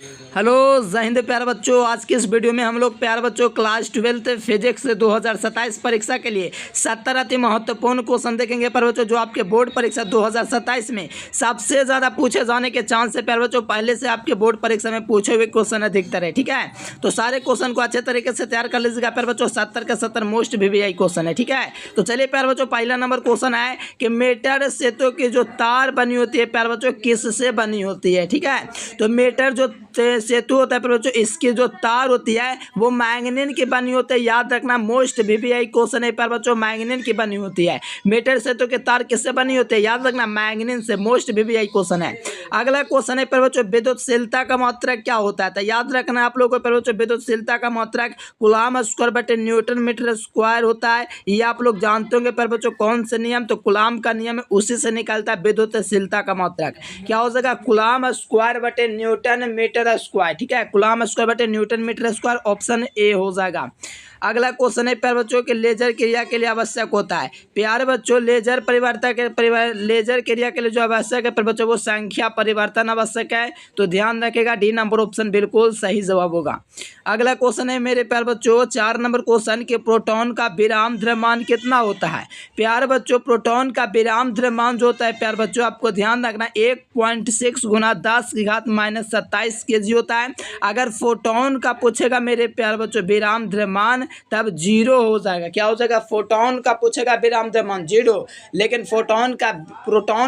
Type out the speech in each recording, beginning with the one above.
Hello जय हिंद प्यारे बच्चों। आज की इस वीडियो में हम लोग प्यारे बच्चों क्लास 12 फिजिक्स 2027 परीक्षा के लिए 70 अति महत्वपूर्ण क्वेश्चन देखेंगे प्यारे बच्चों, जो आपके बोर्ड परीक्षा 2027 में सबसे ज़्यादा पूछे जाने के चांस है प्यारे बच्चों। पहले से आपके बोर्ड परीक्षा में पूछे हुए क्वेश्चन अधिकतर है, ठीक है। तो सारे क्वेश्चन को अच्छे तरीके से तैयार कर लीजिएगा प्यारे बच्चों। 70 के 70 मोस्ट VVI क्वेश्चन है, ठीक है। तो चलिए प्यारे बच्चों, पहला नंबर क्वेश्चन है कि मीटर सेतु की जो तार बनी होती है प्यारे बच्चों किससे बनी होती है, ठीक है। तो मीटर जो सेतु होता है प्यारे बच्चों, इसकी जो तार होती है वो मैंगनीज की बनी होती है। याद रखना, मोस्ट VVI क्वेश्चन है प्यारे बच्चों, मैंगनीज की बनी होती है। मीटर सेतु की तार किससे बनी होती है, याद रखना मैंगनीज से। मोस्ट VVI क्वेश्चन है। अगला क्वेश्चन है प्यारे बच्चों, विद्युतशीलता का मात्रक क्या होता है। तो याद रखना आप लोगों को प्यारे बच्चों, विद्युतशीलता का मात्रक कूलम स्क्वायर बटे न्यूटन मीटर स्क्वायर होता है। ये आप लोग जानते होंगे प्यारे बच्चों, कौन से नियम, तो कूलम का नियम है, उसी से निकलता है विद्युतशीलता का मात्रक। क्या हो जाएगा, कूलम स्क्वायर बटे न्यूटन मीटर स्क्वायर, ठीक है। कूलम स्क्वायर बटे newton metre square, option A हो जाएगा। अगला क्वेश्चन है प्यारे बच्चों कि लेजर क्रिया के लिए आवश्यक होता है। प्यारे बच्चों, लेजर लेजर क्रिया के लिए जो आवश्यक है प्यारे बच्चों, वो संख्या परिवर्तन आवश्यक है। तो ध्यान रखेगा, डी नंबर ऑप्शन बिल्कुल सही जवाब होगा। अगला क्वेश्चन है मेरे प्यारे बच्चों 4 नंबर क्वेश्चन कि प्रोटॉन का विराम द्रव्यमान कितना होता है। प्यारे बच्चों, प्रोटॉन का विराम द्रव्यमान जो होता है प्यारे बच्चों, आपको ध्यान रखना 1.6 गुना 10⁻⁻27 kg होता है। अगर फोटोन का पूछेगा मेरे प्यारे बच्चों विराम द्रव्यमान, तब 0 हो जाएगा। क्या हो जाएगा, फोटोन का पूछेगा विराम द्रव्यमान 0, लेकिन प्रोटॉन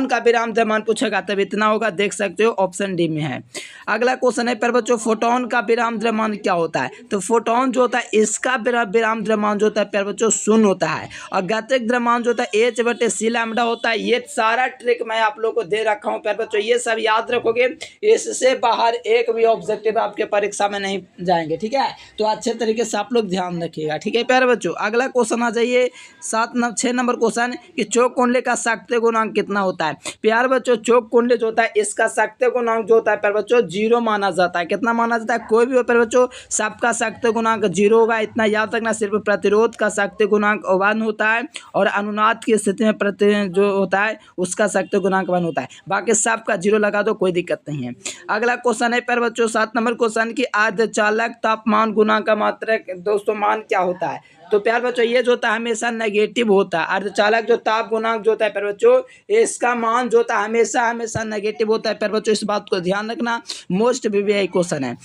का विराम द्रव्यमान पूछेगा तब इतना होगा। देख सकते हो, ऑप्शन डी में है। अगला क्वेश्चन है प्यारे बच्चों, फोटोन का विराम द्रव्यमान क्या होता है। तो फोटोन जो होता है इसका विराम द्रव्यमान जो होता है प्यारे बच्चों 0 होता है। और गतिज द्रव्यमान जो होता है H/c होता है। ये सारा ट्रिक मैं आप लोग को दे रखा हूँ प्यारे बच्चों, ये सब याद रखोगे, इससे बाहर एक भी ऑब्जेक्टिव आपके परीक्षा में नहीं जाएंगे, ठीक है। तो अच्छे तरीके से आप लोग ध्यान रखिएगा, ठीक है प्यारे बच्चों। अगला क्वेश्चन आ जाइए 6 नंबर क्वेश्चन कि चौक कुंडले का शक्ति गुणांक कितना होता है। प्यारे बच्चों, चौक कुंडले जो होता है इसका शक्ति गुणांक जो होता है प्यारे बच्चों 0 माना जाता है। कितना माना जाता है, कोई भी हो प्यारे बच्चों, सबका शक्ति गुणांक 0 होगा, इतना याद रखना। सिर्फ प्रतिरोध का शक्ति गुणांक 1 होता है, और अनुनाद की स्थिति में जो होता है उसका शक्ति गुणांक 1 होता है। बाकी सबका 0 लगा दो, कोई दिक्कत नहीं है। अगला क्वेश्चन है प्यारे बच्चों 7 नंबर क्वेश्चन की अर्धचालक तापमान गुणांक का मात्रक दोस्तों मान क्या होता है। तो प्यारे बच्चों, ये जो होता है हमेशा नेगेटिव होता है। अर्धचालक जो ताप गुणांक जो होता है प्यारे बच्चों, इसका मान जो होता है हमेशा नेगेटिव होता है प्यारे बच्चों, इस बात को ध्यान रखना। मोस्ट VVI क्वेश्चन है।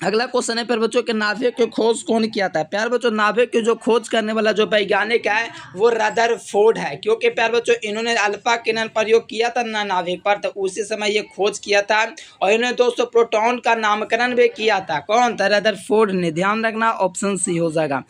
अगला क्वेश्चन है प्यारे बच्चों कि नाभिक की खोज कौन किया था। प्यारे बच्चों, नाभिक की जो खोज करने वाला जो वैज्ञानिक है वो रदरफोर्ड है, क्योंकि प्यारे बच्चों इन्होंने अल्फा किरण प्रयोग किया था ना नाभिक पर, तो उसी समय ये खोज किया था। और इन्होंने दोस्तों प्रोटॉन का नामकरण भी किया था। कौन था, रदरफोर्ड ने। ध्यान रखना, ऑप्शन सी हो जाएगा।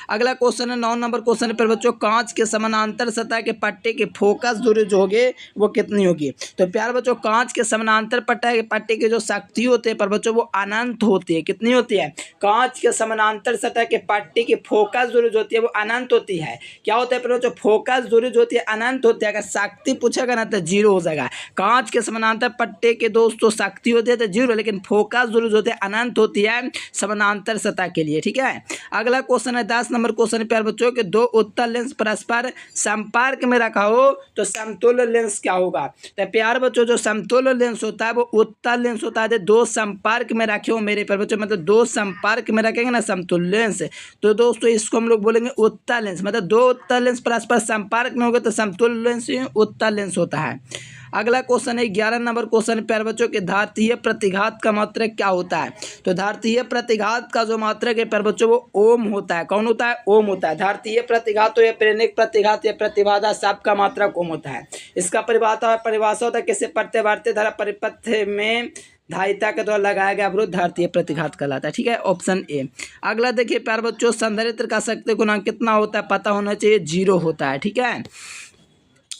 अगला क्वेश्चन है 9 नंबर क्वेश्चन है प्यारे बच्चों, कांच के समानांतर सतह के पट्टे की फोकस दूरी जो होगी वो कितनी होगी। तो प्यारे बच्चों, कांच के समानांतर पट्टे की जो शक्ति होती है प्यारे बच्चों वो अनंत होती है। कितनी होती है, कांच के समानांतर सतह के पट्टी की फोकस दूरी जो होती है वो अनंत होती है। क्या होता है प्यारे बच्चों, फोकस दूरी जो होती है अनंत होती है। अगर शक्ति पूछेगा ना तो 0 हो जाएगा। कांच के समानांतर पट्टे के दोस्तों शक्ति होती है तो 0, लेकिन फोकस दूरी जो होती है अनंत होती है समानांतर सतह के लिए, ठीक है। अगला क्वेश्चन है 10 नंबर क्वेश्चन प्यारे बच्चों कि 2 उत्तल लेंस परस्पर संपर्क में रखा हो तो समतुल्य लेंस क्या होगा। तो प्यारे बच्चों, जो समतुल्य लेंस होता है वो उत्तल लेंस होता है। 2 संपर्क में रखे हो मेरे प्यारे बच्चों, मतलब 2 संपर्क में रखेंगे ना समतुल्य लेंस, तो दोस्तों इसको हम लोग बोलेंगे उत्तल लेंस। मतलब 2 उत्तल लेंस परस्पर संपर्क में हो गए तो समतुल्य लेंस उत्तल लेंस होता है। अगला क्वेश्चन है 11 नंबर क्वेश्चन प्यारे बच्चों के धात्रीय प्रतिघात का मात्रक क्या होता है। तो धात्रीय प्रतिघात का जो मात्रक है प्यारे बच्चों वो ओम होता है। कौन होता है, ओम होता है। धात्रीय प्रतिघात हो या प्रेरणिक प्रतिघात या प्रतिबाधा, सबका मात्रक ओम होता है। इसका परिभाषा होता है किसी प्रत्यावर्ती धारा परिपथ में धारिता के द्वारा लगाया गया अवरोध धात्रीय प्रतिघात कहलाता है, ठीक है, ऑप्शन ए। अगला देखिए प्यारे बच्चों, संधारित्र का शक्ति गुणांक कितना होता है, पता होना चाहिए, 0 होता है, ठीक है।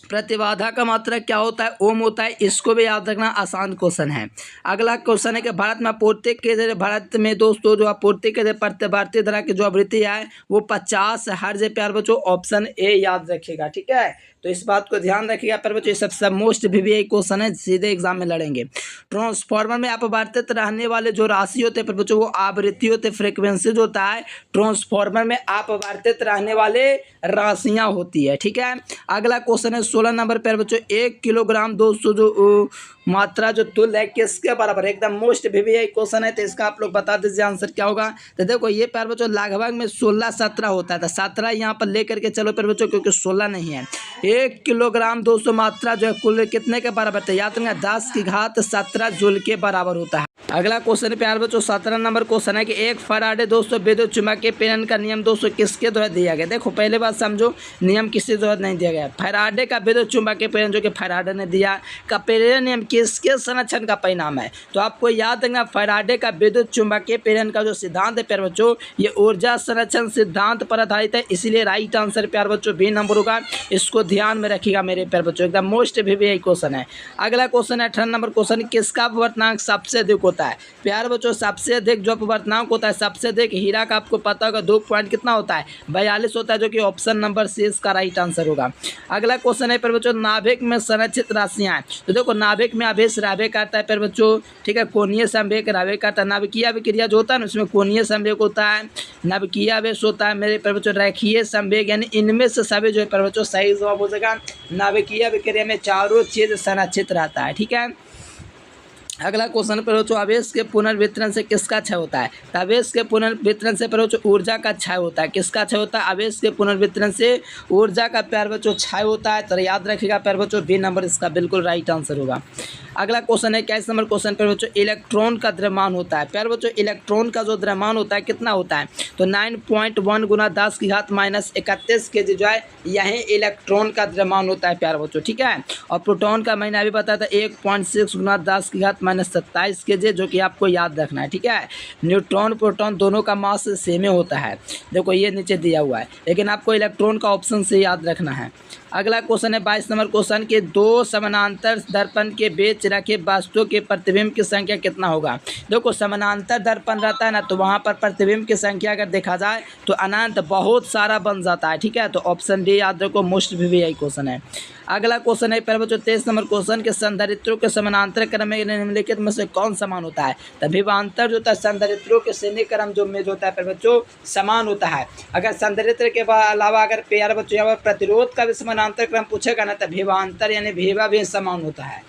प्रतिबाधा का मात्रक क्या होता है, ओम होता है। इसको भी याद रखना, आसान क्वेश्चन है। अगला क्वेश्चन है कि भारत में दोस्तों जो आपूर्ति के प्रत्यावर्ती धारा की जो आवृत्ति है वो 50 हर्ट्ज है प्यारे बच्चों, ऑप्शन ए याद रखिएगा, ठीक है। तो इस बात को ध्यान रखिएगा प्यारे बच्चों, ये सब मोस्ट VVI क्वेश्चन है, सीधे एग्जाम में लड़ेंगे। ट्रांसफार्मर में अपवर्तित रहने वाले जो राशि होते हैं प्यारे बच्चों वो आवृत्ति होते, फ्रिक्वेंसी जो होता है ट्रांसफार्मर में अपवर्तित रहने वाले राशियां होती है, ठीक है। अगला क्वेश्चन है 16 नंबर प्यारे बच्चों, 1 किलोग्राम दोस्तों जो मात्रा जो तुल्य है किसके बराबर है। एकदम मोस्ट वीवीआई क्वेश्चन है, तो इसका आप लोग बता दीजिए आंसर क्या होगा। तो देखो ये प्यारे बच्चों लगभग में 16-17 होता है, तो 17 यहाँ पर लेकर के चलो प्यारे बच्चों, क्योंकि 16 नहीं है। 1 किलोग्राम दोस्तों मात्रा जो है कुल कितने के बराबर है, याद रखना 10 की घात 17 जूल के बराबर होता है। अगला क्वेश्चन प्यारे बच्चों 17 नंबर क्वेश्चन है कि एक फराडे दोस्तों विद्युत चुम्बकीय प्रेरण का नियम दोस्तों किसके द्वारा दिया गया। देखो पहले बात समझो, नियम किसके द्वारा नहीं दिया गया। फराडे का विद्युत चुम्बकीय प्रेरण जो कि फराडे ने दिया का प्रेरण नियम किसके संरक्षण का परिणाम है। तो आपको याद रखना फराडे का विद्युत चुम्बकीय प्रेरण का जो सिद्धांत है प्यारे बच्चों, ये ऊर्जा संरक्षण सिद्धांत पर आधारित है, इसीलिए राइट आंसर प्यारे बच्चों बी नंबर होगा। इसको ध्यान में रखिएगा मेरे प्यारे बच्चों, एकदम मोस्ट वीवीआई क्वेश्चन है। अगला क्वेश्चन है 18 नंबर क्वेश्चन, किसका अपवर्तनांक सबसे अधिक होता है। प्यारे बच्चों सबसे अधिक जो अपवर्तनांक होता है, सबसे अधिक हीरा का आपको पता होगा 2 पॉइंट कितना होता है 42 होता है, जो कि ऑप्शन नंबर सी इसका राइट आंसर होगा। अगला क्वेश्चन है प्यारे बच्चों नाभिक में संरक्षित राशियां। तो देखो नाभिक में आवेश राभिक आता है प्यारे बच्चों, ठीक है, कोणीय संवेग राभिक आता है। नाभिकीय अभिक्रिया जो होता है ना उसमें कोणीय संवेग होता है, नाभिकीय आवेश होता है मेरे प्यारे बच्चों, रेखीय संवेग, यानी इनमें से सभी जो है प्यारे बच्चों सही जवाब हो जाएगा। नाभिकीय अभिक्रिया में चारों चीज संरक्षित रहता है, ठीक है। अगला क्वेश्चन पर बच्चों आवेश के पुनर्वितरण से किसका क्षय होता है। तो आवेश के पुनर्वितरण से पर बच्चों ऊर्जा का क्षय होता है। किसका क्षय होता है, आवेश के पुनर्वितरण से ऊर्जा का प्यारे बच्चों क्षय होता है। तो याद रखिएगा प्यारे बच्चों बी नंबर इसका बिल्कुल राइट आंसर होगा। अगला क्वेश्चन है 21 नंबर क्वेश्चन पर बच्चों इलेक्ट्रॉन का द्रव्यमान होता है। प्यारे बच्चों इलेक्ट्रॉन का जो द्रव्यमान होता है कितना होता है, तो 9.1 गुना 10 की घात -31 kg जो है यही इलेक्ट्रॉन का द्रव्यमान होता है प्यारे बच्चों, ठीक है। और प्रोटॉन का मैंने अभी बताया था 1.6 गुना 10 की घात -27 kg, जो कि आपको याद रखना है, ठीक है। न्यूट्रॉन प्रोटॉन दोनों का मास सेम होता है, देखो ये नीचे दिया हुआ है, लेकिन आपको इलेक्ट्रॉन का ऑप्शन से याद रखना है। अगला क्वेश्चन है 22 नंबर क्वेश्चन के 2 समानांतर दर्पण के बीच रखे वस्तु के प्रतिबिंब की संख्या कितना होगा। देखो समानांतर दर्पण रहता है ना, तो वहाँ पर प्रतिबिंब की संख्या अगर देखा जाए तो अनंत बहुत सारा बन जाता है, ठीक है। तो ऑप्शन डी याद रखो, मोस्ट वीवीआई क्वेश्चन है। अगला क्वेश्चन है प्यारे बच्चों 23 नंबर क्वेश्चन के संधारित्रों के समानांतर क्रम में निम्नलिखित में से कौन समान होता है। तो विभवांतर जो होता है संधारित्रों के श्रेणी क्रम जो में जो होता है प्यारे बच्चों समान होता है। अगर संधारित्र के अलावा अगर प्यारे बच्चों यहाँ पर प्रतिरोध का भी समानांतर क्रम पूछेगा ना, तो विभवांतर यानी विभव भी समान होता है।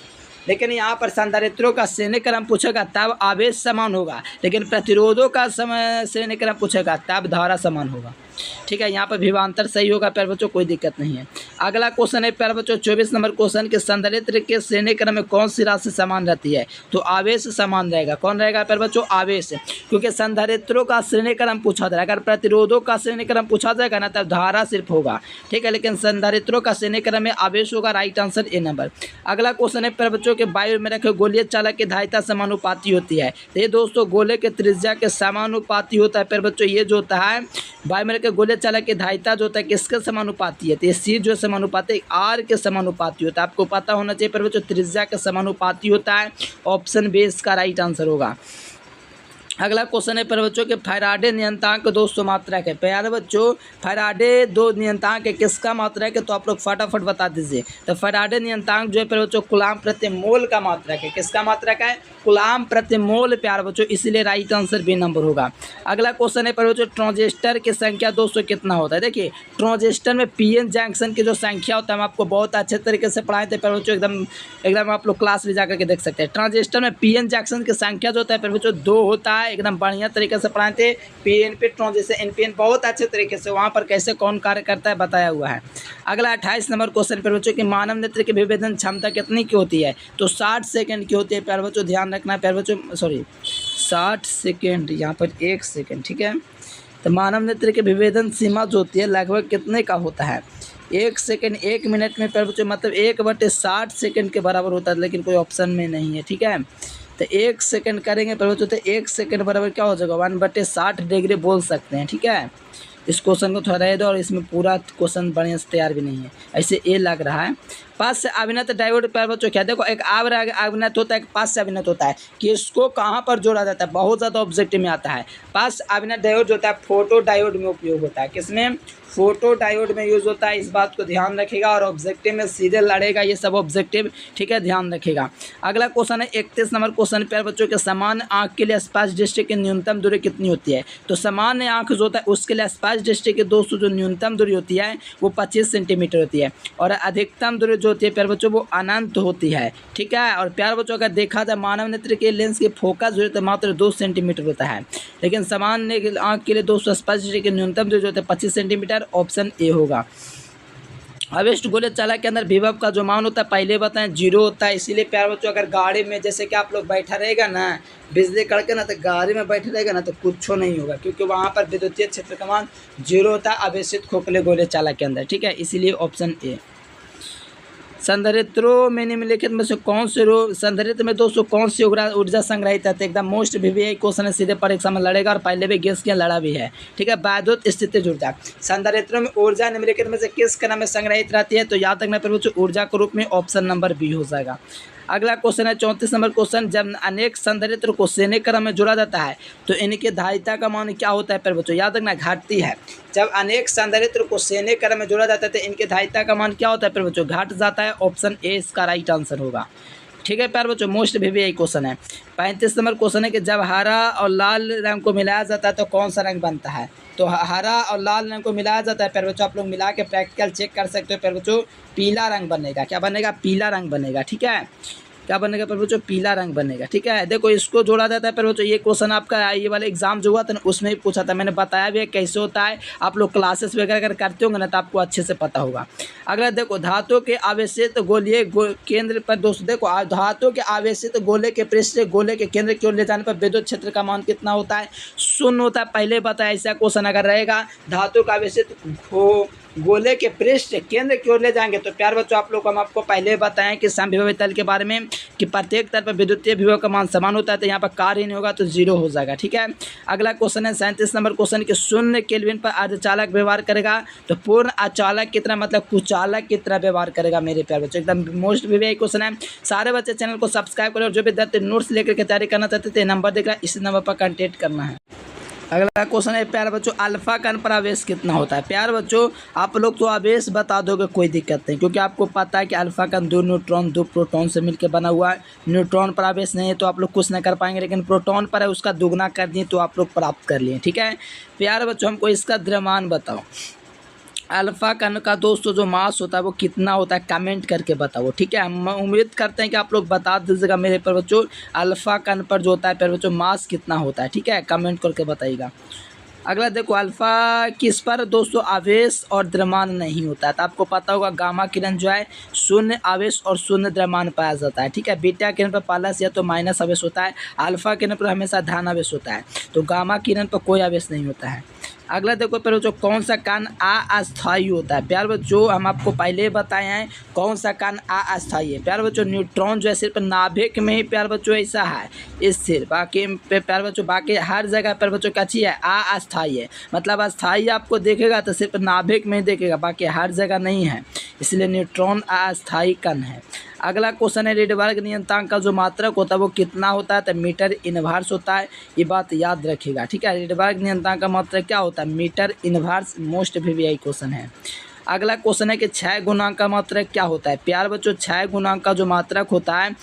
लेकिन यहाँ पर संधारित्रों का श्रेणी क्रम पूछेगा तब आवेश समान होगा, लेकिन प्रतिरोधों का श्रेणी क्रम पूछेगा तब धारा समान होगा, ठीक है। यहाँ पर विभवांतर सही होगा प्यारे बच्चों, कोई दिक्कत नहीं है। अगला क्वेश्चन है प्यारे बच्चों 24 नंबर क्वेश्चन के संधारित्र के श्रेणी क्रम में कौन सी राशि समान रहती है। तो आवेश समान रहेगा। कौन रहेगा प्यारे बच्चों, आवेश, क्योंकि संधारित्रों का श्रेणी क्रम पूछा जाएगा। अगर प्रतिरोधों का श्रेणी क्रम पूछा जाएगा ना तब धारा सिर्फ होगा, ठीक है, लेकिन संधारित्रों का श्रेणी क्रम में आवेश होगा। Right answer A number. अगला क्वेश्चन है प्यारे बच्चों के वायु में रखे गोलीय चालक की धारिता समानुपाती होती है। तो ये दोस्तों गोले के त्रिज्या के समानुपाती होता है प्यारे बच्चों। ये जो होता है वायु में रखे गोलीय चालक की धारिता जो होता है किसके समानुपाती है, तो ये सी जो समानुपाती आर के समानुपाती होता है। आपको पता होना चाहिए प्यारे बच्चों त्रिज्या के समानुपाती होता है। ऑप्शन बी इसका राइट आंसर होगा। अगला क्वेश्चन है प्यारे बच्चों के फैराडे नियंतांक दोस्तों मात्रक है। प्यारे बच्चों फैराडे दो नियंतांक है, किसका मात्रक है, तो आप लोग फटाफट बता दीजिए। तो फैराडे नियंतांक जो है प्यारे बच्चों कूलाम प्रति मोल का मात्रक है। किसका मात्रक है, कूलाम प्रति मोल प्यारे बच्चों, इसीलिए राइट आंसर बी नंबर होगा। अगला क्वेश्चन है प्यारे बच्चों ट्रांजिस्टर की संख्या दोस्तों कितना होता है। देखिए ट्रांजिस्टर में पीएन जंक्शन की जो संख्या होता है हम आपको बहुत अच्छे तरीके से पढ़ाए थे प्यारे बच्चों, एकदम आप लोग क्लास में जाकर के देख सकते हैं। ट्रांजिस्टर में पीएन जंक्शन की संख्या जो होता है प्यारे बच्चों 2 होता है। एकदम बढ़िया तरीके से पढ़ाए थे। पीएन पे ट्रांजिस्टर एनपीएन बहुत अच्छे तरीके से वहाँ पर कैसे कौन कार्य करता है बताया हुआ है। अगला 28 नंबर क्वेश्चन प्यारे बच्चों कि मानव नेत्र की विभेदन क्षमता कितनी की होती है, तो 60 सेकंड की होती है प्यारे बच्चों। ध्यान रखना है प्यारे बच्चों, सॉरी 60 सेकंड, यहाँ पर 1 सेकंड, ठीक है। तो मानव नेत्र की विभेदन सीमा जो होती है लगभग कितने का होता है, 1 सेकंड 1 मिनट में प्यारे बच्चों मतलब 1/60 सेकंड के बराबर होता है, लेकिन कोई ऑप्शन में नहीं है, ठीक है। तो 1 सेकंड करेंगे प्यारे बच्चों तो 1 सेकंड बराबर क्या हो जाएगा 1/60 डिग्री बोल सकते हैं, ठीक है। इस क्वेश्चन को थोड़ा रह दो, और इसमें पूरा क्वेश्चन बढ़िया से तैयार भी नहीं है, ऐसे ए लग रहा है। पास से अभिनत डायोड प्यारे बच्चों क्या, देखो एक अभिनत होता है, एक पास से अभिनत होता है कि इसको कहाँ पर जोड़ा जाता है, बहुत ज़्यादा ऑब्जेक्टिव में आता है। पास अभिनत डायोड जो होता है फोटो डायोड में उपयोग होता है। किसमें, फोटो डायोड में यूज़ होता है। इस बात को ध्यान रखिएगा, और ऑब्जेक्टिव में सीधे लड़ेगा, ये सब ऑब्जेक्टिव, ठीक है, ध्यान रखिएगा। अगला क्वेश्चन है 31 नंबर क्वेश्चन प्यारे बच्चों के समान आँख के लिए स्पर्श दृष्टि की न्यूनतम दूरी कितनी होती है। तो सामान्य आँख जो होता है उसके लिए स्पर्श दृष्टि की दोस्तों जो न्यूनतम दूरी होती है वो 25 सेंटीमीटर होती है, और अधिकतम दूरी जो होती है प्यारे बच्चों वो अनंत होती है, ठीक है। और प्यारे बच्चों अगर देखा जाए मानव नेत्र के लेंस की फोकस जो है मात्र 2 सेंटीमीटर होता है, लेकिन सामान्य आँख के लिए 280 डिग्री की न्यूनतम जो होता है 25 सेंटीमीटर, ऑप्शन ए होगा। अवेस्ट गोले चालक के अंदर विभव का जो मान होता है पहले बताएं 0 होता है, इसीलिए प्यारे बच्चों अगर गाड़ी में जैसे कि आप लोग बैठा रहेगा ना बिजली कड़के ना, तो गाड़ी में बैठे रहेगा ना तो कुछ नहीं होगा, क्योंकि वहाँ पर विद्युतीय क्षेत्र का मान 0 होता है आवेशित खोखले गोले चालक के अंदर, ठीक है। इसीलिए ऑप्शन ए। संधारित्रों में निम्नलिखित में से कौन से संधारित्र में दोस्तों कौन सी ऊर्जा संग्रहित है? एकदम मोस्ट वीवीआई क्वेश्चन है, सीधे परीक्षा में लड़ेगा और पहले भी गेस किया लड़ा भी है, ठीक है। वैद्युत स्थितिज ऊर्जा, संधारित्रों में ऊर्जा निम्नलिखित में से किस क्रम में संग्रहित रहती है? तो याद रखना पर बच्चों ऊर्जा के रूप में, ऑप्शन नंबर बी हो जाएगा। अगला क्वेश्चन है 34 नंबर क्वेश्चन, जब अनेक संधारित्र को श्रेणी क्रम में जोड़ा जाता है तो इनकी धारिता का मान क्या होता है? पर बच्चों याद रखना घटती है। जब अनेक संधारित्र को श्रेणी क्रम में जोड़ा जाता है तो इनकी धारिता का मान क्या होता है? पर बच्चों घट जाता है, ऑप्शन ए इसका राइट आंसर होगा, ठीक है प्यारे बच्चों। मोस्ट वीवीआई क्वेश्चन है। 35 नंबर क्वेश्चन है कि जब हरा और लाल रंग को मिलाया जाता है तो कौन सा रंग बनता है? तो हरा और लाल रंग को मिलाया जाता है प्यारे बच्चों, आप लोग मिला के प्रैक्टिकल चेक कर सकते हो प्यारे बच्चों, पीला रंग बनेगा। क्या बनेगा? पीला रंग बनेगा, ठीक है। क्या बनेगा पर बच्चों? पीला रंग बनेगा, ठीक है। देखो इसको जोड़ा जाता है पर बच्चों, ये क्वेश्चन आपका ये वाला एग्जाम जो हुआ था ना उसमें ही पूछा था, मैंने बताया भी है कैसे होता है, आप लोग क्लासेस वगैरह अगर करते होंगे ना तो आपको अच्छे से पता होगा। अगला देखो धातु के आवेशित गोलीय केंद्र पर दोस्तों देखो धातु के आवेशित गोले के पृष्ठ से गोले के केंद्र की ओर ले जाने पर विद्युत क्षेत्र का मान कितना होता है? 0 होता है। पहले बताया ऐसा क्वेश्चन अगर रहेगा धातु का आवेशित गोले के पृष्ठ केंद्र की ओर ले जाएंगे तो प्यार बच्चों आप लोग को हम आपको पहले बताएं कि समविभव तल के बारे में कि प्रत्येक तल पर विद्युतीय विभव का मान समान होता है, तो यहाँ पर कार्य नहीं होगा तो 0 हो जाएगा, ठीक है। अगला क्वेश्चन है 37 नंबर क्वेश्चन कि 0 केल्विन पर अर्धचालक व्यवहार करेगा तो पूर्ण अचालक कितना मतलब कुचालक कितना व्यवहार करेगा मेरे प्यार बच्चों? एकदम मोस्ट वीवीआई क्वेश्चन है। सारे बच्चे चैनल को सब्सक्राइब करें और जो भी विद्यार्थी नोट्स लेकर के तैयारी करना चाहते थे नंबर देख रहा है, इस नंबर पर कॉन्टेक्ट करना है। अगला क्वेश्चन है प्यारे बच्चों अल्फा कण पर आवेश कितना होता है? प्यारे बच्चों आप लोग तो आवेश बता दोगे कोई दिक्कत नहीं, क्योंकि आपको पता है कि अल्फा कण 2 न्यूट्रॉन 2 प्रोटॉन से मिलकर बना हुआ है। न्यूट्रॉन पर आवेश नहीं है तो आप लोग कुछ नहीं कर पाएंगे, लेकिन प्रोटॉन पर है उसका दुगना कर दिए तो आप लोग प्राप्त कर लिए, ठीक है। प्यारे बच्चों हमको इसका द्रव्यमान बताओ। अल्फा कण का दोस्तों जो मास होता है वो कितना होता है? कमेंट करके बताओ, ठीक है। हम उम्मीद करते हैं कि आप लोग बता दीजिएगा मेरे पर बच्चों अल्फा कण पर जो होता है पर बच्चों मास कितना होता है, ठीक है। कमेंट करके बताइएगा। अगला देखो अल्फा किस पर दोस्तों आवेश और द्रव्यमान नहीं होता है, तो आपको पता होगा गामा किरण जो है 0 आवेश और 0 द्रव्यमान पाया जाता है, ठीक है। बीटा किरण पर प्लस या तो माइनस आवेश होता है, अल्फा किरण पर हमेशा धन आवेश होता है, तो गामा किरण पर कोई आवेश नहीं होता है। अगला देखो प्यारे बच्चों कौन सा कण अस्थायी होता है? प्यारे बच्चों हम आपको पहले बताए हैं कौन सा कण अस्थायी है। प्यारे बच्चों न्यूट्रॉन जो है सिर्फ नाभिक में ही प्यारे बच्चों ऐसा है स्थिर, बाकी प्यारे बच्चों बाकी हर जगह प्यारे बच्चों क्या चीज़ है? अस्थायी है, मतलब अस्थायी आपको देखेगा तो सिर्फ नाभिक में ही देखेगा, बाकी हर जगह नहीं है, इसलिए न्यूट्रॉन अस्थायी कण है। अगला क्वेश्चन है रेडबर्ग नियतांक का जो मात्रक होता है वो कितना होता है? तो मीटर इनवर्स होता है, ये बात याद रखिएगा, ठीक है। रेडबर्ग नियतांक का मात्रक क्या होता है? Metre inverse. Most VVI question है। अगला क्वेश्चन है कि 6 गुणांक का मात्रक क्या होता है? प्यार बच्चों 6 गुणांक का जो मात्रक होता है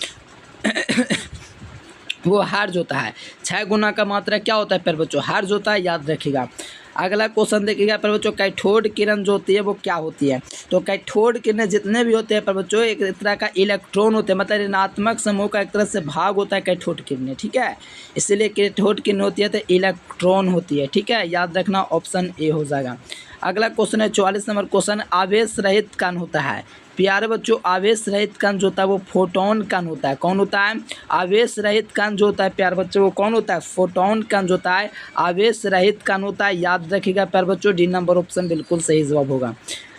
वो हर्ज होता है। 6 गुना का मात्रा क्या होता है पर बच्चों? हर्ज होता है, याद रखिएगा। अगला क्वेश्चन देखिएगा पर बच्चों कैथोड किरण जो होती है वो क्या होती है? तो कैथोड किरण जितने भी होते हैं पर बच्चों एक तरह का इलेक्ट्रॉन होते हैं, मतलब ऋणात्मक समूह का एक तरह से भाग होता है कैथोड किरणें, ठीक है। इसलिए कैथोड किरण होती है तो इलेक्ट्रॉन होती है, ठीक है, याद रखना, ऑप्शन ए हो जाएगा। अगला क्वेश्चन है 44 नंबर क्वेश्चन आवेश रहित कण होता है। प्यारे बच्चों आवेश रहित कण जो होता है वो फोटोन कण होता है। कौन होता है? आवेश रहित कण जो होता है प्यारे बच्चों वो कौन होता है? फोटोन कण जो होता है आवेश रहित कण होता है, याद रखिएगा प्यारे बच्चों, डी नंबर ऑप्शन बिल्कुल सही जवाब होगा।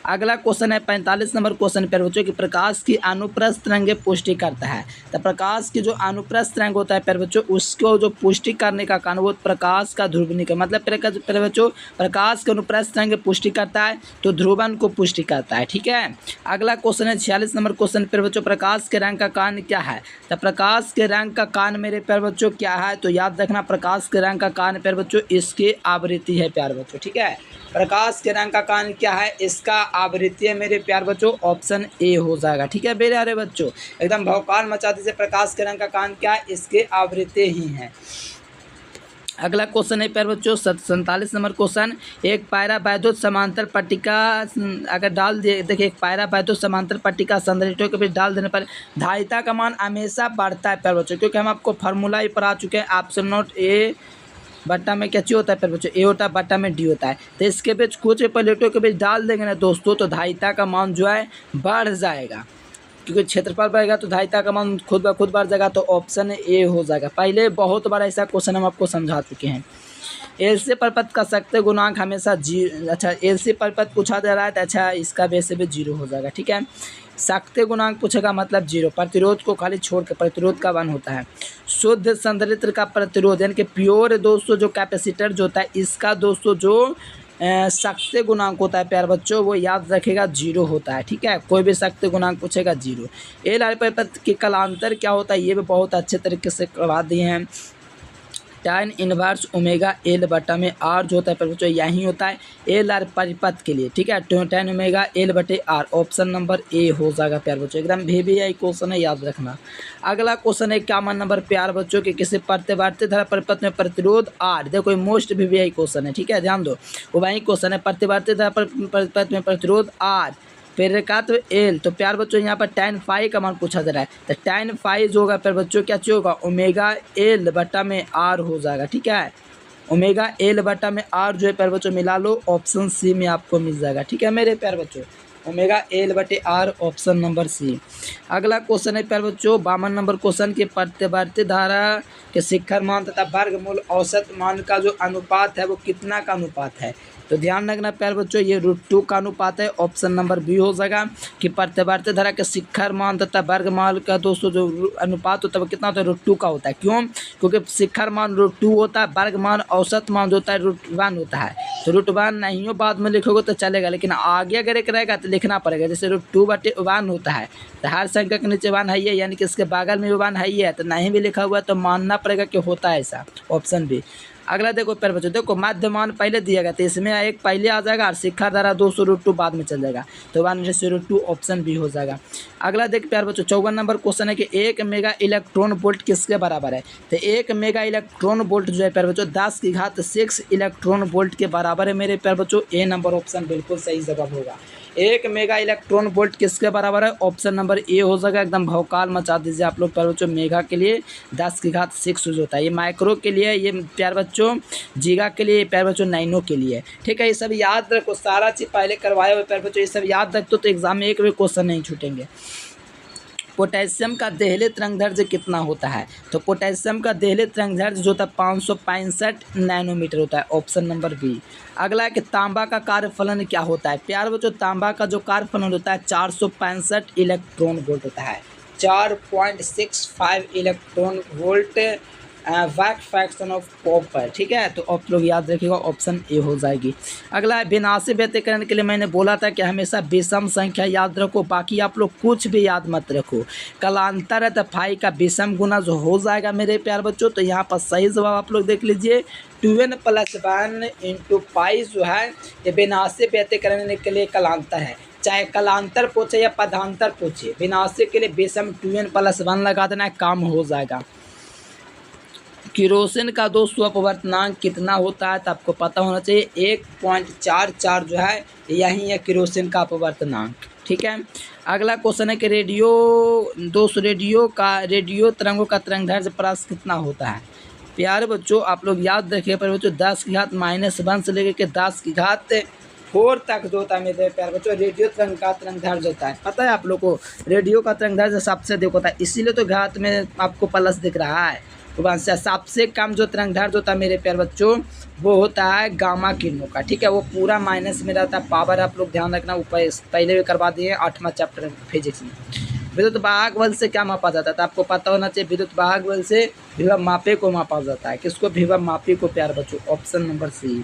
अगला क्वेश्चन है 45 नंबर क्वेश्चन प्यारे बच्चों कि प्रकाश की अनुप्रस्थ तरंगे पुष्टि करता है। तो प्रकाश की जो अनुप्रस्थ तरंग होता है प्यारे बच्चों उसको जो पुष्टि करने का कारण वो प्रकाश का ध्रुवीकरण, मतलब प्यारे बच्चों प्रकाश की अनुप्रस्थ तरंगे पुष्टि करता है तो ध्रुवन को पुष्टि करता है, ठीक है। अगला क्वेश्चन है 46 नंबर क्वेश्चन प्यारे बच्चों प्रकाश के रंग का कारण क्या है? तो प्रकाश के रंग का कारण मेरे प्यारे बच्चों क्या है? तो याद रखना प्रकाश के रंग का कारण प्यारे बच्चों इसकी आवृत्ति है प्यारे बच्चों, ठीक है। प्रकाश के रंग का कारण क्या है? इसका आवृत्ति है मेरे प्यार बच्चों, ऑप्शन ए हो जाएगा, ठीक है। मेरे प्यारे बच्चों एकदम भौकाल मचा दीजिए, प्रकाश के रंग का कारण क्या है? इसके आवृत्ति ही है। अगला क्वेश्चन है प्यारे बच्चों 47 नंबर क्वेश्चन। एक पायरा वैद्युत समांतर पट्टिका अगर डाल दिए, देखिए एक पायरा वैद्युत समांतर पट्टिका संधारित्रों के बीच डाल देने पर धारिता का मान हमेशा बढ़ता है प्यारे बच्चों, क्योंकि हम आपको फार्मूला ही पढ़ा चुके हैं। ऑप्शन नोट ए बट्टा में क्या चीज होता है प्यारे बच्चों, ए होता है, बट्टा में डी होता है। तो इसके बीच कुछ प्लेटों के बीच डाल देंगे ना दोस्तों, तो धारिता का मान जो है बढ़ जाएगा, क्योंकि क्षेत्रफल बढ़ेगा तो धारिता का मान खुद ब खुद बढ़ जाएगा। तो ऑप्शन ए हो जाएगा। पहले बहुत बार ऐसा क्वेश्चन हम आपको समझा चुके हैं। एलसी परपथ का शक्ति गुणांक हमेशा अच्छा एलसी परपथ पूछा जा रहा है तो अच्छा इसका वैसे भी 0 हो जाएगा। ठीक है, शक्ति गुणांक पूछेगा मतलब 0। प्रतिरोध को खाली छोड़ के प्रतिरोध का वन होता है। शुद्ध संधारित्र का प्रतिरोध यानी कि प्योर दोस्तों जो कैपेसिटर जो होता है इसका दोस्तों जो शक्ति गुणांक होता है प्यारे बच्चों वो याद रखेगा 0 होता है। ठीक है, कोई भी शक्ति गुणांक पूछेगा 0। एल आर परपथ के कलांतर क्या होता है ये भी बहुत अच्छे तरीके से करवा दिए हैं। tan इनवर्स ओमेगा एल बटा में आर जो होता है प्यारे बच्चों यही होता है एल आर परिपथ के लिए। ठीक है, tan ओमेगा एल बटे आर ऑप्शन नंबर ए हो जाएगा प्यारे बच्चों। एकदम VVI क्वेश्चन है, याद रखना। अगला क्वेश्चन है 51 नंबर प्यारे बच्चों के किसी प्रतिवर्ती धारा परिपथ में प्रतिरोध आर, देखो मोस्ट VVI क्वेश्चन है। ठीक है, ध्यान दो, वो वही क्वेश्चन है। प्रतिवर्ती धारा परिपथ में प्रतिरोध आर प्रेरकत्व एल, तो प्यार बच्चों यहाँ पर tan फाई का मान पूछा जा रहा है। तो tan फाई जो होगा प्यार बच्चों क्या चीज होगा ओमेगा एल बटा में आर हो जाएगा। ठीक है, ओमेगा एल बटा में आर जो है प्यार बच्चों मिला लो, ऑप्शन सी में आपको मिल जाएगा। ठीक है मेरे प्यार बच्चों, ओमेगा एल बटे आर ऑप्शन नंबर सी। अगला क्वेश्चन है प्यार बच्चों 52 नंबर क्वेश्चन के प्रतिवर्ती धारा के शिखर मान तथा वर्गमूल औसत मान का जो अनुपात है वो कितना का अनुपात है। तो ध्यान रखना प्यार बच्चों ये √2 का अनुपात है। ऑप्शन नंबर बी हो जाएगा कि प्रतिवर्ती धारा के शिखर मान तथा वर्गमूल का दोस्तों जो अनुपात होता है वो कितना होता है √2 का होता है। क्यों? क्योंकि शिखर मान √2 होता है, वर्गमूल औसत मान जो होता है √1 होता है। तो √1 नहीं हो बाद में लिखोगे तो चलेगा, लेकिन आगे अगर एक रहेगा तो लिखना पड़ेगा। जैसे √2/1 होता है तो हर संख्या के नीचे 1 है ही है, यानी कि इसके बगल में भी 1 है ही है, तो नहीं भी लिखा हुआ तो मानना पड़ेगा कि होता है ऐसा, ऑप्शन बी। अगला देखो प्यारे बच्चों, देखो माध्यमान पहले दिया गया तो इसमें एक पहले आ जाएगा और शिखर धारा 200 √2 बाद में चल जाएगा, तो 1/2 ऑप्शन बी हो जाएगा। अगला देख प्यारे बच्चों 54 नंबर क्वेश्चन है कि 1 मेगा इलेक्ट्रॉन वोल्ट किसके बराबर है। तो 1 मेगा इलेक्ट्रॉन वोल्ट जो है प्यारे बच्चों 10⁶ इलेक्ट्रॉन वोल्ट के बराबर है मेरे प्यारे बच्चों। ए नंबर ऑप्शन बिल्कुल सही जवाब होगा। 1 मेगा इलेक्ट्रॉन वोल्ट किसके बराबर है, ऑप्शन नंबर ए हो जाएगा। एकदम भौकाल मचा दीजिए आप लोग प्यारे बच्चों। मेगा के लिए 10⁶ यूज होता है, ये माइक्रो के लिए, ये प्यारे बच्चों जीगा के लिए, प्यारे बच्चों नैनो के लिए। ठीक है, ये सब याद रखो, सारा चीज़ पहले करवाए हुए प्यारे बच्चों, ये सब याद रखो तो एग्जाम में एक भी क्वेश्चन नहीं छूटेंगे। पोटेशियम का देहले तरंगदैर्ध्य कितना होता है। तो पोटेशियम का देहले तरंगदैर्ध्य जो होता है 565 नैनोमीटर होता है, ऑप्शन नंबर बी। अगला है कि तांबा का कार्यफलन क्या होता है। प्यार बच्चों तांबा का जो कार्यफलन होता है 465 इलेक्ट्रॉन वोल्ट होता है, 4.65 इलेक्ट्रॉन वोल्ट वैट फ्रैक्शन ऑफ कॉपर। ठीक है, तो आप लोग याद रखिएगा, ऑप्शन ए हो जाएगी। अगला है विनाशी व्यतिकरण के लिए मैंने बोला था कि हमेशा विषम संख्या याद रखो, बाकी आप लोग कुछ भी याद मत रखो। कलांतर है तो फाई का विषम गुना जो हो जाएगा मेरे प्यार बच्चों। तो यहाँ पर सही जवाब आप लोग देख लीजिए 2n + 1 × पाई जो है ये विनाशी व्यतिकरण के लिए कलांतर है। चाहे कलांतर पूछे या पदांतर पूछे, विनाशी के लिए विषम 2n + 1 लगा देना, काम हो जाएगा। किरोसिन का दोस्तों अपवर्तनांक कितना होता है तो आपको पता होना चाहिए 1.44 जो है यही है किरोसिन का अपवर्तनांक। ठीक है, अगला क्वेश्चन है कि रेडियो तरंगों का तरंगदैर्ध्य परास कितना होता है। प्यारे बच्चों आप लोग याद रखिए प्यारे बच्चों 10⁻⁻1 से लेकर के 10⁴ तक जो होता है मेरे प्यारे बच्चों रेडियो तरंग का तरंगदैर्ध्य होता है। पता है आप लोग को रेडियो का तरंगदैर्ध्य सबसे अधिक होता है, इसीलिए तो घात में आपको प्लस दिख रहा है। सबसे कम जो तरंगदैर्ध्य होता है मेरे प्यारे बच्चों वो होता है गामा किरणों का। ठीक है, वो पूरा माइनस में रहता है पावर, आप लोग ध्यान रखना, ऊपर पहले भी करवा दिए 8वां चैप्टर फिजिक्स में। विद्युत वाहक बल से क्या मापा जाता है तो आपको पता होना चाहिए विद्युत वाहक बल से विभव मापे को मापा जाता है। किसको, विभव मापी को प्यारे बच्चों, ऑप्शन नंबर सी।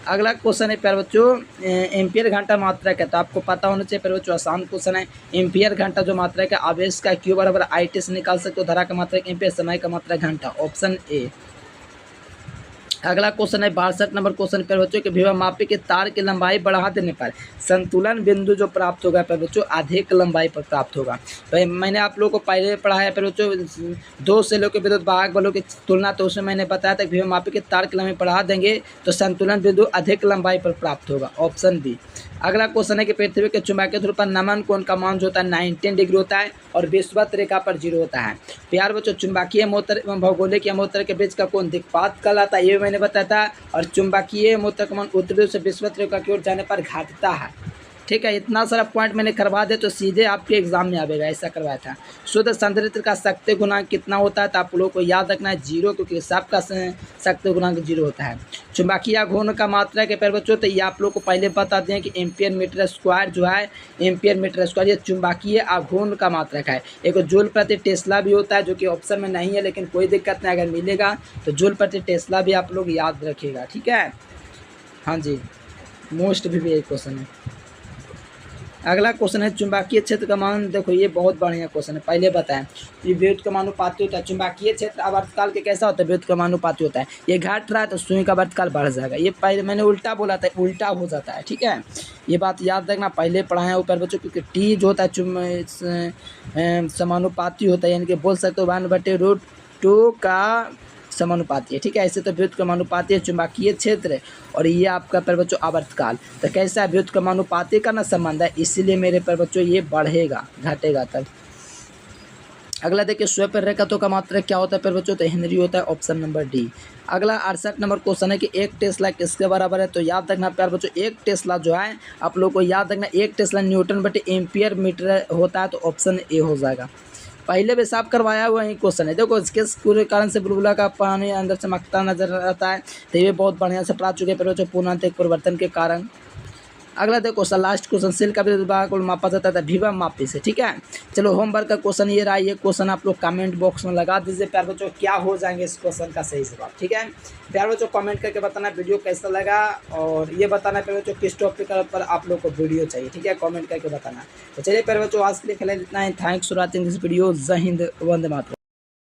अगला क्वेश्चन है प्यारे बच्चों एम्पियर घंटा मात्रा क्या, तो आपको पता होना चाहिए प्यारे बच्चों, आसान क्वेश्चन है। एम्पियर घंटा जो मात्रा है आवेश का Q बराबर IT से निकाल सकते हो, धारा का मात्रा एम्पियर, समय का मात्रा घंटा, ऑप्शन ए। अगला क्वेश्चन है 62 नंबर क्वेश्चन पर बच्चों कि विभव मापी के तार की लंबाई बढ़ा देने पर संतुलन बिंदु जो प्राप्त होगा पर बच्चों अधिक लंबाई पर प्राप्त होगा। तो मैंने आप लोगों को पहले पढ़ाया है पर बच्चों दो सेलों के विद्युत वाहक बलों की तुलना, तो उसमें मैंने बताया था कि विभव मापी के तार की लंबाई बढ़ा देंगे तो संतुलन बिंदु अधिक लंबाई पर प्राप्त होगा, ऑप्शन बी। अगला क्वेश्चन है कि पृथ्वी के चुंबकीय ध्रुव पर नमन कोण का मान जो होता है 19 डिग्री होता है और विषुवत रेखा पर 0 होता है। प्यार बच्चों चुंबकीय मोटर एवं भौगोलिक मोटर के बीच का कोण दिक्पात कहलाता है, ये मैंने बताया था। और चुंबकीय मोटर का मान उत्तरी ध्रुव से विषुवत रेखा की ओर जाने पर घटता है। ठीक है, इतना सारा पॉइंट मैंने करवा दे तो सीधे आपके एग्जाम में आएगा, ऐसा करवाया था। शुद्ध संधारित्र का शक्ति गुणांक कितना होता है, तो आप लोगों को याद रखना है 0, क्योंकि सबका शक्ति गुणांक 0 होता है। चुंबकीय घूर्ण का मात्रा के पैर बच्चों, तो ये आप लोग को पहले बता दें कि एम्पियर मीटर स्क्वायर जो है, एम्पियर मीटर स्क्वायर ये चुंबकीय आघूर्ण का मात्रक है। एक जूल प्रति टेस्ला भी होता है जो कि ऑप्शन में नहीं है, लेकिन कोई दिक्कत नहीं, अगर मिलेगा तो जूल प्रति टेस्ला भी आप लोग याद रखिएगा। ठीक है, हाँ जी, मोस्ट भी एक क्वेश्चन है। अगला क्वेश्चन है चुंबकीय क्षेत्र का मान। देखो ये बहुत बढ़िया क्वेश्चन है, पहले बताएं ये विद्युत कमानुपाती होता है। चुंबकीय क्षेत्र आवर्तकाल के कैसा होता है, विद्युत कमानुपाती होता है। ये घट रहा है तो सुई का आवर्तकाल बढ़ जाएगा। ये पहले मैंने उल्टा बोला था, उल्टा हो जाता है। ठीक है, ये बात याद रखना, पहले पढ़ाया ऊपर बच्चों, क्योंकि टी जो होता है समानुपाती होता है, यानी कि बोल सकते हो 1/√2 का समानुपाती है। ठीक है, ऐसे तो विद्युत कमानुपाती है चुंबकीय क्षेत्र, और ये आपका पर बच्चों आवर्तकाल। तो कैसा है, विद्युत कमानुपाती का ना संबंध है, इसीलिए मेरे पर बच्चों ये बढ़ेगा घटेगा तब। अगला देखिए स्वयं रेखातों का मात्रक क्या होता है पर बच्चों, तो हेनरी होता है, ऑप्शन नंबर डी। अगला 68 नंबर क्वेश्चन है कि 1 टेस्ला किसके बराबर है, तो याद रखना प्यार बच्चों 1 टेस्ला जो है आप लोग को याद रखना 1 टेस्ला न्यूटन बटे एम्पियर मीटर होता है, तो ऑप्शन ए हो जाएगा। पहले भी साफ करवाया हुआ ही क्वेश्चन है। देखो किस पूरे कारण से बुलबुला का पानी अंदर चमकता नजर आता है, तो ये बहुत बढ़िया से पढ़ा चुके हैं पूर्णांक परिवर्तन के कारण। अगला देखो लास्ट क्वेश्चन सेल का विद्युत वाहक को मापा जाता था विभव मापी से। ठीक है, चलो होमवर्क का क्वेश्चन ये रहा, ये क्वेश्चन आप लोग कमेंट बॉक्स में लगा दीजिए प्यार बच्चों, क्या हो जाएंगे इस क्वेश्चन का सही जवाब। ठीक है प्यार बच्चों, कमेंट करके बताना वीडियो कैसा लगा, और ये बताना प्यार बच्चों किस टॉपिक पर आप लोग को वीडियो चाहिए। ठीक है, कमेंट करके बताना। तो चलिए प्यार बच्चों आज के लिए फिलहाल इतना ही। Thanks for watching this video. जय हिंद, वंदे मातरम।